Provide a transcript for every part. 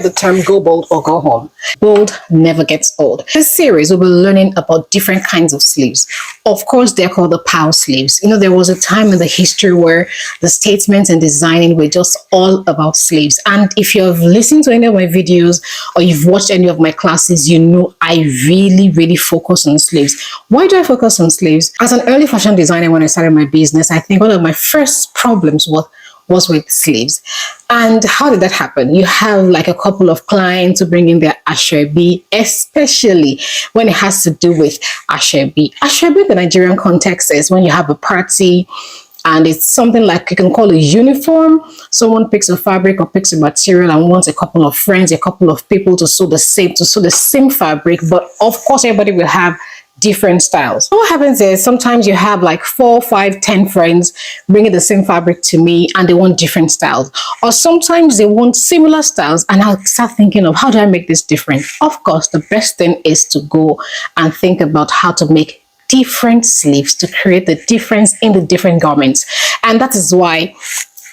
the term go bold or go home. Bold never gets old. This series we'll be learning about different kinds of sleeves. Of course, they're called the power sleeves. You know, there was a time in the history where the statements and designing were just all about sleeves. And if you've listened to any of my videos or you've watched any of my classes, you know I really focus on sleeves. Why do I focus on sleeves? As an early fashion designer, when I started my business, I think one of my first problems was with sleeves. And how did that happen? You have like a couple of clients who bring in their asoebi, especially when it has to do with asoebi. Asoebi in the Nigerian context is when you have a party and it's something like you can call a uniform. Someone picks a fabric or picks a material and wants a couple of friends, a couple of people to sew the same fabric. But of course, everybody will have different styles. So what happens is sometimes you have like 4, 5, 10 friends bringing the same fabric to me and they want different styles. Or sometimes they want similar styles and I'll start thinking of how do I make this different? Of course, the best thing is to go and think about how to make different sleeves to create the difference in the different garments. And that is why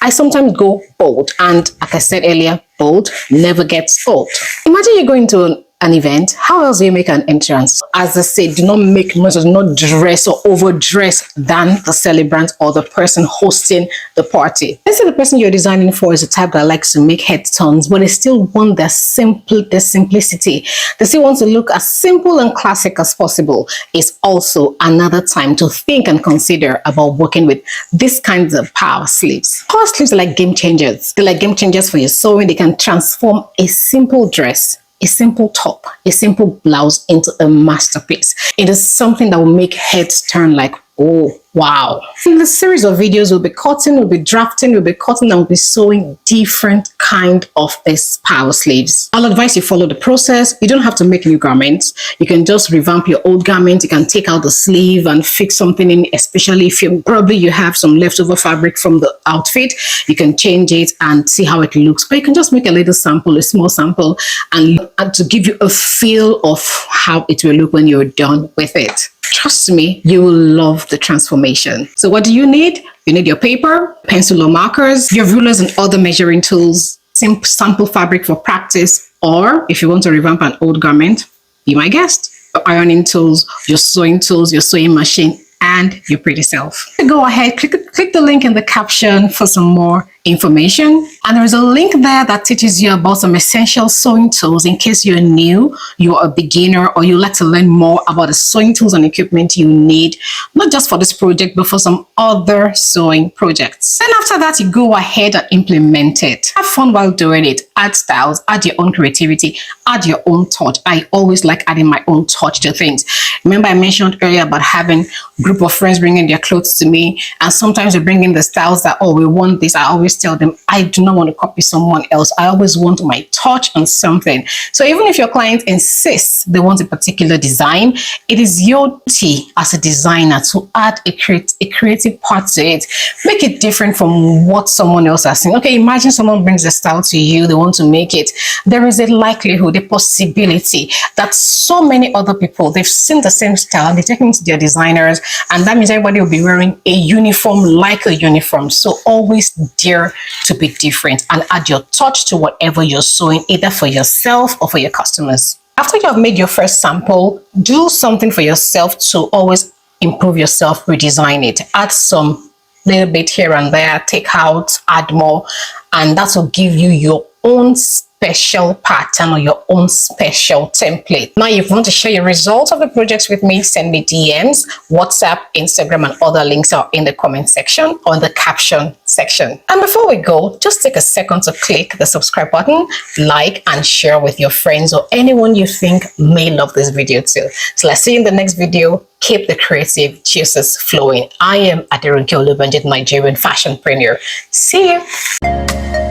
I sometimes go bold. And like I said earlier, bold never gets old. Imagine you're going to an event. How else do you make an entrance? As I say, do not make noise, do not dress or overdress than the celebrant or the person hosting the party. Let's say the person you're designing for is the type that likes to make head turns, but they still want their simplicity. They still want to look as simple and classic as possible. It's also another time to think and consider about working with these kinds of power sleeves. Power sleeves are like game changers. They're like game changers for your sewing. They can transform a simple dress, a simple top, a simple blouse into a masterpiece. It is something that will make heads turn like, oh, wow. In this series of videos, we'll be cutting, we'll be drafting, we'll be cutting, and we'll be sewing different kind of these power sleeves. I'll advise you follow the process. You don't have to make new garments. You can just revamp your old garment. You can take out the sleeve and fix something in, especially if you have some leftover fabric from the outfit. You can change it and see how it looks. Or you can just make a little sample, a small sample, and to give you a feel of how it will look when you're done with it. Trust me, you will love the transformation. So what do you need? You need your paper, pencil or markers, your rulers and other measuring tools, sample fabric for practice, or if you want to revamp an old garment, be my guest, your ironing tools, your sewing machine, and your pretty self. Go ahead, click the link in the caption for some more information. And there is a link there that teaches you about some essential sewing tools in case you're new, you're a beginner, or you like to learn more about the sewing tools and equipment you need, not just for this project, but for some other sewing projects. Then after that, you go ahead and implement it. Have fun while doing it. Add styles, add your own creativity, add your own touch. I always like adding my own touch to things. Remember I mentioned earlier about having a group of friends bringing their clothes to me, and sometimes they bring in the styles that, oh, we want this. I always tell them, I do not want to copy someone else. I always want my touch on something. So even if your client insists they want a particular design, it is your duty as a designer to add a creative part to it. Make it different from what someone else has seen. Okay, imagine someone brings a style to you, they want to make it. There is a likelihood, a possibility that so many other people, they've seen the same style, they take it to their designers, and that means everybody will be wearing a uniform like a uniform. So always dare to be different and add your touch to whatever you're sewing, either for yourself or for your customers. After you have made your first sample, do something for yourself to always improve yourself, redesign it, add some little bit here and there, take out, add more, and that will give you your own special pattern or your own special template. Now, if you want to share your results of the projects with me, send me DMs, WhatsApp, Instagram, and other links are in the comment section or in the caption section. And before we go, just take a second to click the subscribe button, like, and share with your friends or anyone you think may love this video too. So let's see you in the next video. Keep the creative juices flowing. I am Aderonke Olubanji, Nigerian fashionpreneur. See you.